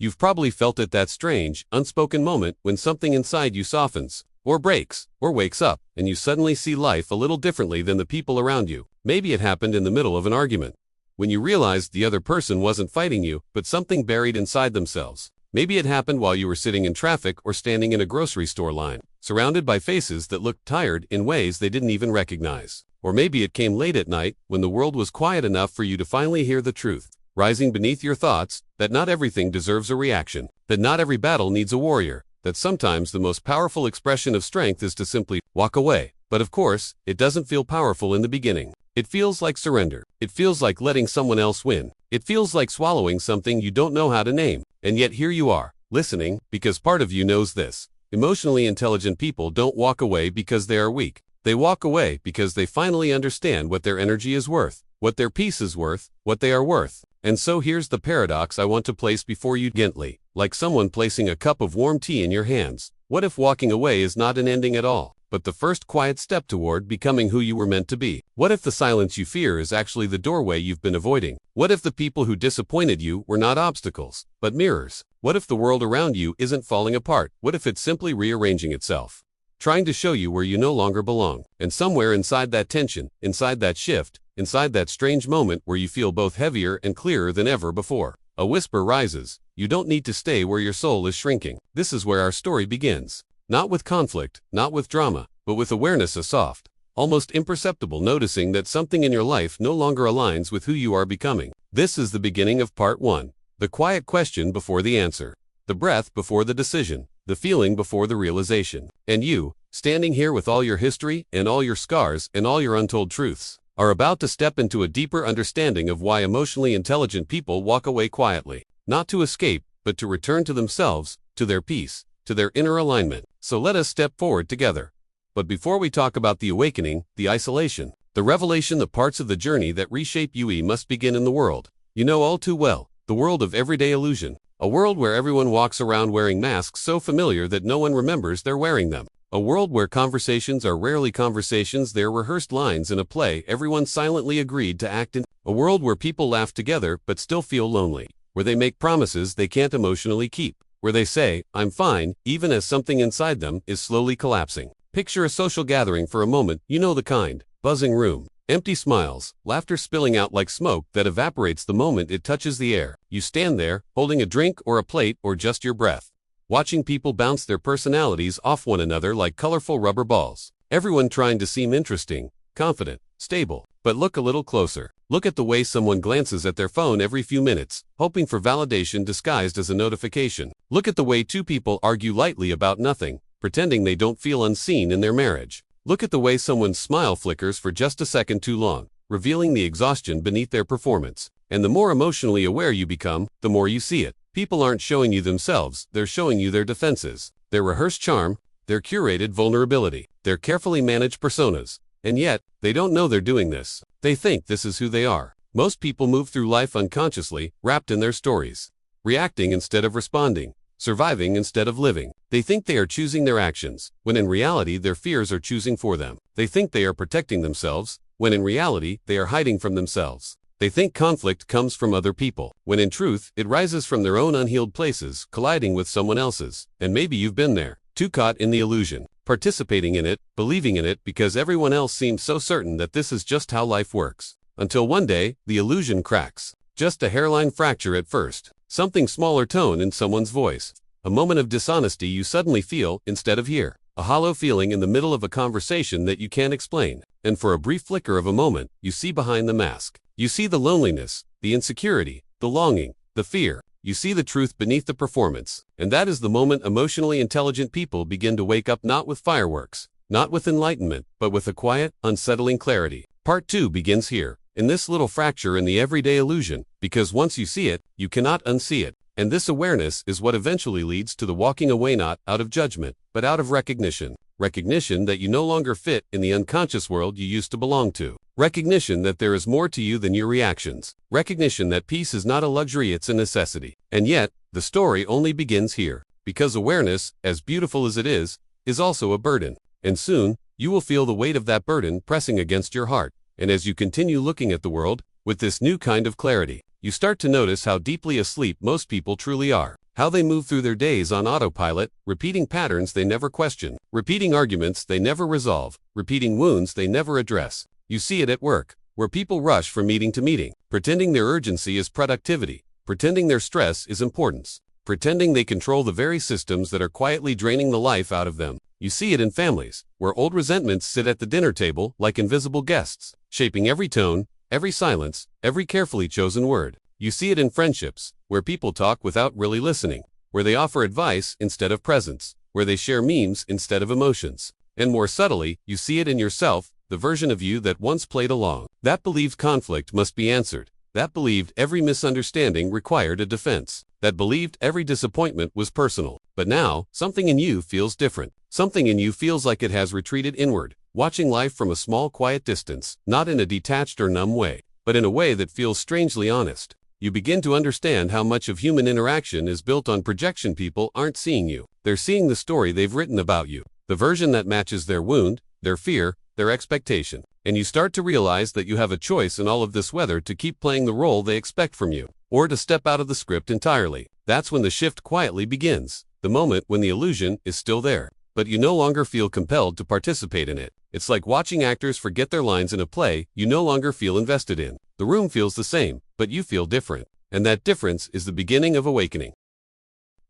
You've probably felt it, that strange, unspoken moment when something inside you softens, or breaks, or wakes up, and you suddenly see life a little differently than the people around you. Maybe it happened in the middle of an argument, when you realized the other person wasn't fighting you, but something buried inside themselves. Maybe it happened while you were sitting in traffic or standing in a grocery store line, surrounded by faces that looked tired in ways they didn't even recognize. Or maybe it came late at night, when the world was quiet enough for you to finally hear the truth, rising beneath your thoughts, that not everything deserves a reaction, that not every battle needs a warrior, that sometimes the most powerful expression of strength is to simply walk away. But of course, it doesn't feel powerful in the beginning. It feels like surrender. It feels like letting someone else win. It feels like swallowing something you don't know how to name. And yet here you are, listening, because part of you knows this. Emotionally intelligent people don't walk away because they are weak. They walk away because they finally understand what their energy is worth, what their peace is worth, what they are worth. And so here's the paradox I want to place before you gently, like someone placing a cup of warm tea in your hands. What if walking away is not an ending at all, but the first quiet step toward becoming who you were meant to be? What if the silence you fear is actually the doorway you've been avoiding? What if the people who disappointed you were not obstacles, but mirrors? What if the world around you isn't falling apart? What if it's simply rearranging itself, trying to show you where you no longer belong? And somewhere inside that tension, inside that shift, inside that strange moment where you feel both heavier and clearer than ever before, a whisper rises. You don't need to stay where your soul is shrinking. This is where our story begins. Not with conflict, not with drama, but with awareness, a soft, almost imperceptible noticing that something in your life no longer aligns with who you are becoming. This is the beginning of part 1. The quiet question before the answer. The breath before the decision. The feeling before the realization. And you, standing here with all your history and all your scars and all your untold truths, are about to step into a deeper understanding of why emotionally intelligent people walk away quietly. Not to escape, but to return to themselves, to their peace, to their inner alignment. So let us step forward together. But before we talk about the awakening, the isolation, the revelation, the parts of the journey that reshape you, we must begin in the world you know all too well, the world of everyday illusion. A world where everyone walks around wearing masks so familiar that no one remembers they're wearing them. A world where conversations are rarely conversations, they're rehearsed lines in a play everyone silently agreed to act in. A world where people laugh together but still feel lonely, where they make promises they can't emotionally keep, where they say, "I'm fine," even as something inside them is slowly collapsing. Picture a social gathering for a moment, you know the kind. Buzzing room, empty smiles, laughter spilling out like smoke that evaporates the moment it touches the air. You stand there, holding a drink or a plate or just your breath, watching people bounce their personalities off one another like colorful rubber balls. Everyone trying to seem interesting, confident, stable. But look a little closer. Look at the way someone glances at their phone every few minutes, hoping for validation disguised as a notification. Look at the way two people argue lightly about nothing, pretending they don't feel unseen in their marriage. Look at the way someone's smile flickers for just a second too long, revealing the exhaustion beneath their performance. And the more emotionally aware you become, the more you see it. People aren't showing you themselves, they're showing you their defenses, their rehearsed charm, their curated vulnerability, their carefully managed personas. And yet, they don't know they're doing this. They think this is who they are. Most people move through life unconsciously, wrapped in their stories, reacting instead of responding, surviving instead of living. They think they are choosing their actions, when in reality their fears are choosing for them. They think they are protecting themselves, when in reality they are hiding from themselves. They think conflict comes from other people, when in truth it rises from their own unhealed places, colliding with someone else's. And maybe you've been there, too caught in the illusion, participating in it, believing in it because everyone else seems so certain that this is just how life works. Until one day, the illusion cracks. Just a hairline fracture at first. Something smaller tone in someone's voice. A moment of dishonesty you suddenly feel instead of hear. A hollow feeling in the middle of a conversation that you can't explain. And for a brief flicker of a moment, you see behind the mask. You see the loneliness, the insecurity, the longing, the fear. You see the truth beneath the performance. And that is the moment emotionally intelligent people begin to wake up, not with fireworks, not with enlightenment, but with a quiet, unsettling clarity. Part 2 begins here, in this little fracture in the everyday illusion, because once you see it, you cannot unsee it. And this awareness is what eventually leads to the walking away, not out of judgment, but out of recognition. Recognition that you no longer fit in the unconscious world you used to belong to. Recognition that there is more to you than your reactions. Recognition that peace is not a luxury, it's a necessity. And yet, the story only begins here, because awareness, as beautiful as it is also a burden. And soon, you will feel the weight of that burden pressing against your heart. And as you continue looking at the world with this new kind of clarity, You start to notice how deeply asleep most people truly are. How they move through their days on autopilot, repeating patterns they never question, repeating arguments they never resolve, repeating wounds they never address. You see it at work, where people rush from meeting to meeting, pretending their urgency is productivity, pretending their stress is importance, pretending they control the very systems that are quietly draining the life out of them. You see it in families, where old resentments sit at the dinner table like invisible guests, shaping every tone, every silence, every carefully chosen word. You see it in friendships, where people talk without really listening, where they offer advice instead of presence, where they share memes instead of emotions. And more subtly, you see it in yourself, the version of you that once played along, that believed conflict must be answered, that believed every misunderstanding required a defense, that believed every disappointment was personal. But now, something in you feels different. Something in you feels like it has retreated inward, watching life from a small, quiet distance, not in a detached or numb way, but in a way that feels strangely honest. You begin to understand how much of human interaction is built on projection. People aren't seeing you. They're seeing the story they've written about you, the version that matches their wound, their fear, their expectation. And you start to realize that you have a choice in all of this, whether to keep playing the role they expect from you, or to step out of the script entirely. That's when the shift quietly begins, the moment when the illusion is still there, but you no longer feel compelled to participate in it. It's like watching actors forget their lines in a play you no longer feel invested in. The room feels the same, but you feel different. And that difference is the beginning of awakening.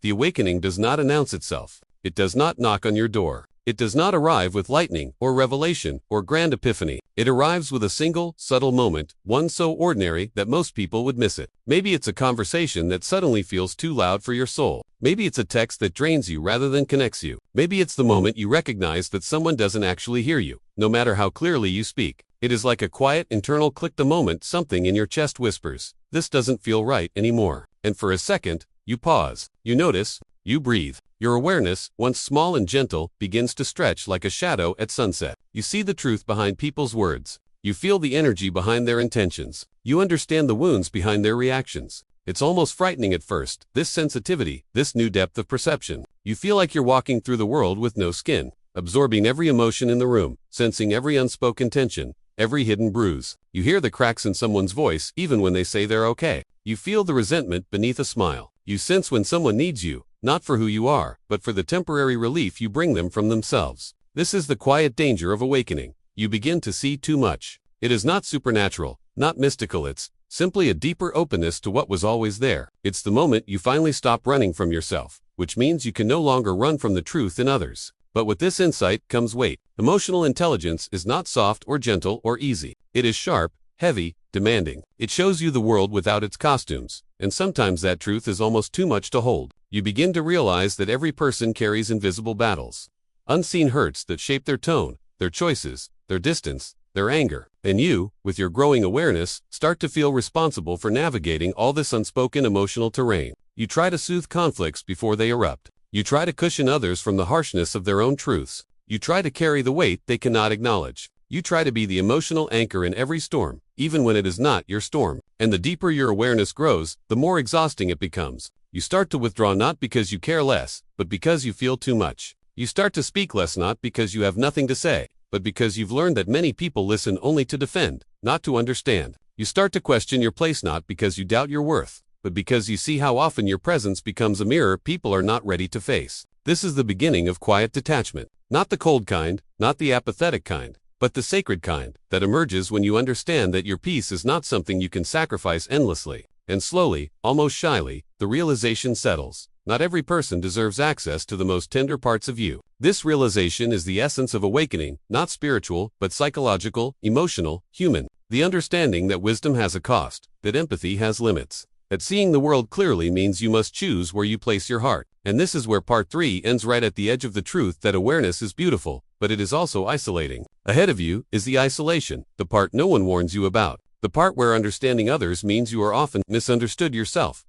The awakening does not announce itself. It does not knock on your door. It does not arrive with lightning, or revelation, or grand epiphany. It arrives with a single, subtle moment, one so ordinary that most people would miss it. Maybe it's a conversation that suddenly feels too loud for your soul. Maybe it's a text that drains you rather than connects you. Maybe it's the moment you recognize that someone doesn't actually hear you, no matter how clearly you speak. It is like a quiet, internal click, the moment something in your chest whispers, "This doesn't feel right anymore." And for a second, you pause. You notice. You breathe. Your awareness, once small and gentle, begins to stretch like a shadow at sunset. You see the truth behind people's words. You feel the energy behind their intentions. You understand the wounds behind their reactions. It's almost frightening at first, this sensitivity, this new depth of perception. You feel like you're walking through the world with no skin, absorbing every emotion in the room, sensing every unspoken tension, every hidden bruise. You hear the cracks in someone's voice even when they say they're okay. You feel the resentment beneath a smile. You sense when someone needs you, not for who you are, but for the temporary relief you bring them from themselves. This is the quiet danger of awakening. You begin to see too much. It is not supernatural, not mystical, it's simply a deeper openness to what was always there. It's the moment you finally stop running from yourself, which means you can no longer run from the truth in others. But with this insight comes weight. Emotional intelligence is not soft or gentle or easy. It is sharp, heavy, demanding. It shows you the world without its costumes, and sometimes that truth is almost too much to hold. You begin to realize that every person carries invisible battles, unseen hurts that shape their tone, their choices, their distance, their anger. And you, with your growing awareness, start to feel responsible for navigating all this unspoken emotional terrain. You try to soothe conflicts before they erupt. You try to cushion others from the harshness of their own truths. You try to carry the weight they cannot acknowledge. You try to be the emotional anchor in every storm, even when it is not your storm. And the deeper your awareness grows, the more exhausting it becomes. You start to withdraw not because you care less, but because you feel too much. You start to speak less not because you have nothing to say, but because you've learned that many people listen only to defend, not to understand. You start to question your place not because you doubt your worth, but because you see how often your presence becomes a mirror people are not ready to face. This is the beginning of quiet detachment. Not the cold kind, not the apathetic kind, but the sacred kind, that emerges when you understand that your peace is not something you can sacrifice endlessly. And slowly, almost shyly, the realization settles. Not every person deserves access to the most tender parts of you. This realization is the essence of awakening, not spiritual, but psychological, emotional, human. The understanding that wisdom has a cost, that empathy has limits, that seeing the world clearly means you must choose where you place your heart. And this is where part 3 ends, right at the edge of the truth that awareness is beautiful, but it is also isolating. Ahead of you is the isolation, the part no one warns you about. The part where understanding others means you are often misunderstood yourself.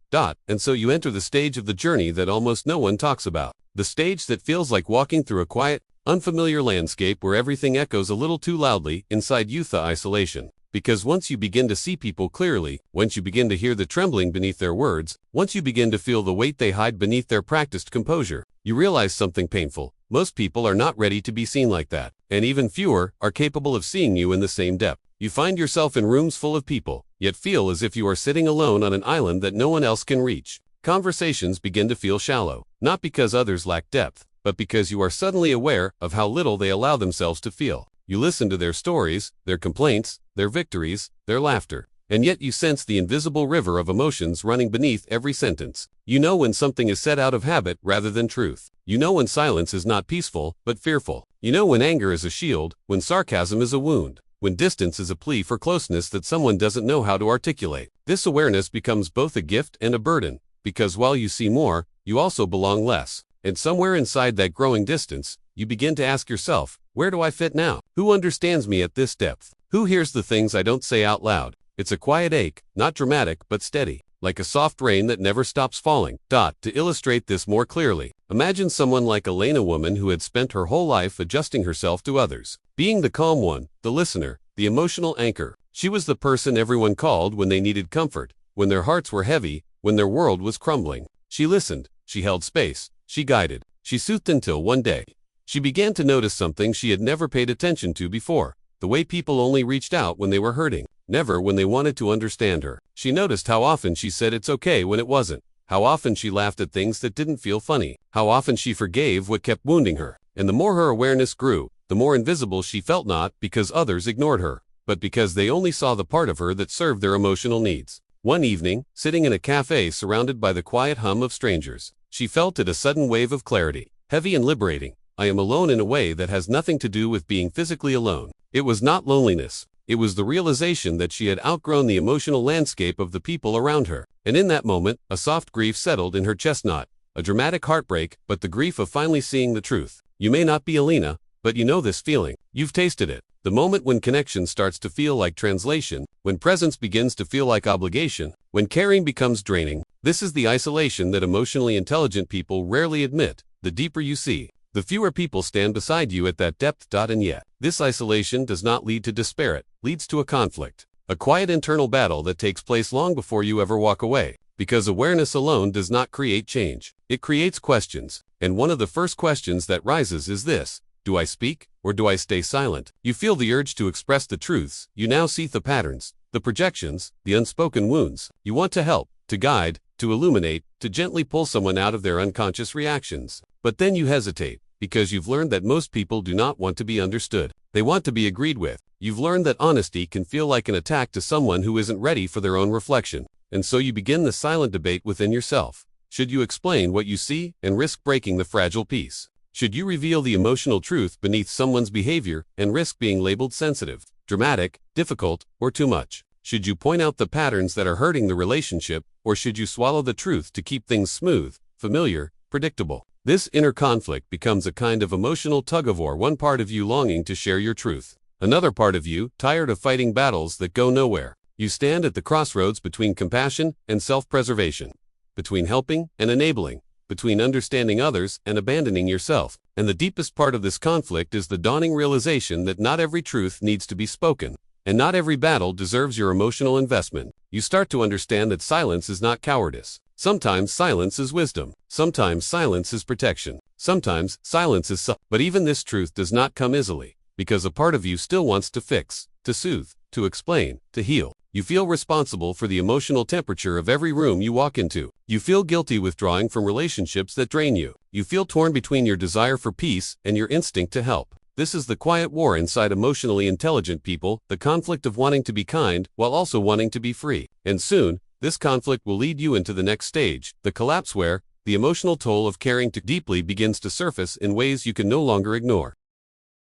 And so you enter the stage of the journey that almost no one talks about. The stage that feels like walking through a quiet, unfamiliar landscape where everything echoes a little too loudly inside you. The isolation. Because once you begin to see people clearly, once you begin to hear the trembling beneath their words, once you begin to feel the weight they hide beneath their practiced composure, you realize something painful. Most people are not ready to be seen like that, and even fewer are capable of seeing you in the same depth. You find yourself in rooms full of people, yet feel as if you are sitting alone on an island that no one else can reach. Conversations begin to feel shallow, not because others lack depth, but because you are suddenly aware of how little they allow themselves to feel. You listen to their stories, their complaints, their victories, their laughter, and yet you sense the invisible river of emotions running beneath every sentence. You know when something is said out of habit rather than truth. You know when silence is not peaceful, but fearful. You know when anger is a shield, when sarcasm is a wound, when distance is a plea for closeness that someone doesn't know how to articulate. This awareness becomes both a gift and a burden, because while you see more, you also belong less. And somewhere inside that growing distance, you begin to ask yourself, where do I fit now? Who understands me at this depth? Who hears the things I don't say out loud? It's a quiet ache, not dramatic but steady, like a soft rain that never stops falling. To illustrate this more clearly, imagine someone like Elaine, a woman who had spent her whole life adjusting herself to others, being the calm one, the listener, the emotional anchor. She was the person everyone called when they needed comfort, when their hearts were heavy, when their world was crumbling. She listened, she held space, she guided, she soothed until one day, she began to notice something she had never paid attention to before, the way people only reached out when they were hurting, never when they wanted to understand her. She noticed how often she said it's okay when it wasn't, how often she laughed at things that didn't feel funny, how often she forgave what kept wounding her. And the more her awareness grew, the more invisible she felt, not because others ignored her, but because they only saw the part of her that served their emotional needs. One evening, sitting in a cafe surrounded by the quiet hum of strangers, she felt a sudden wave of clarity, heavy and liberating. I am alone in a way that has nothing to do with being physically alone. It was not loneliness. It was the realization that she had outgrown the emotional landscape of the people around her. And in that moment, a soft grief settled in her chest, not a dramatic heartbreak, but the grief of finally seeing the truth. You may not be Alina, but you know this feeling. You've tasted it. The moment when connection starts to feel like translation, when presence begins to feel like obligation, when caring becomes draining. This is the isolation that emotionally intelligent people rarely admit. The deeper you see, the fewer people stand beside you at that depth. And yet, this isolation does not lead to despair, it leads to a conflict, a quiet internal battle that takes place long before you ever walk away. Because awareness alone does not create change, it creates questions. And one of the first questions that rises is this: do I speak, or do I stay silent? You feel the urge to express the truths. You now see the patterns, the projections, the unspoken wounds. You want to help, to guide, to illuminate, to gently pull someone out of their unconscious reactions. But then you hesitate, because you've learned that most people do not want to be understood. They want to be agreed with. You've learned that honesty can feel like an attack to someone who isn't ready for their own reflection. And so you begin the silent debate within yourself. Should you explain what you see and risk breaking the fragile peace? Should you reveal the emotional truth beneath someone's behavior and risk being labeled sensitive, dramatic, difficult, or too much? Should you point out the patterns that are hurting the relationship, or should you swallow the truth to keep things smooth, familiar, predictable? This inner conflict becomes a kind of emotional tug-of-war, one part of you longing to share your truth, another part of you tired of fighting battles that go nowhere. You stand at the crossroads between compassion and self-preservation, between helping and enabling, between understanding others and abandoning yourself. And the deepest part of this conflict is the dawning realization that not every truth needs to be spoken, and not every battle deserves your emotional investment. You start to understand that silence is not cowardice. Sometimes silence is wisdom. Sometimes silence is protection. Sometimes silence is But even this truth does not come easily, because a part of you still wants to fix, to soothe, to explain, to heal. You feel responsible for the emotional temperature of every room you walk into. You feel guilty withdrawing from relationships that drain you. You feel torn between your desire for peace and your instinct to help. This is the quiet war inside emotionally intelligent people, the conflict of wanting to be kind while also wanting to be free. And soon, this conflict will lead you into the next stage, the collapse, where the emotional toll of caring too deeply begins to surface in ways you can no longer ignore.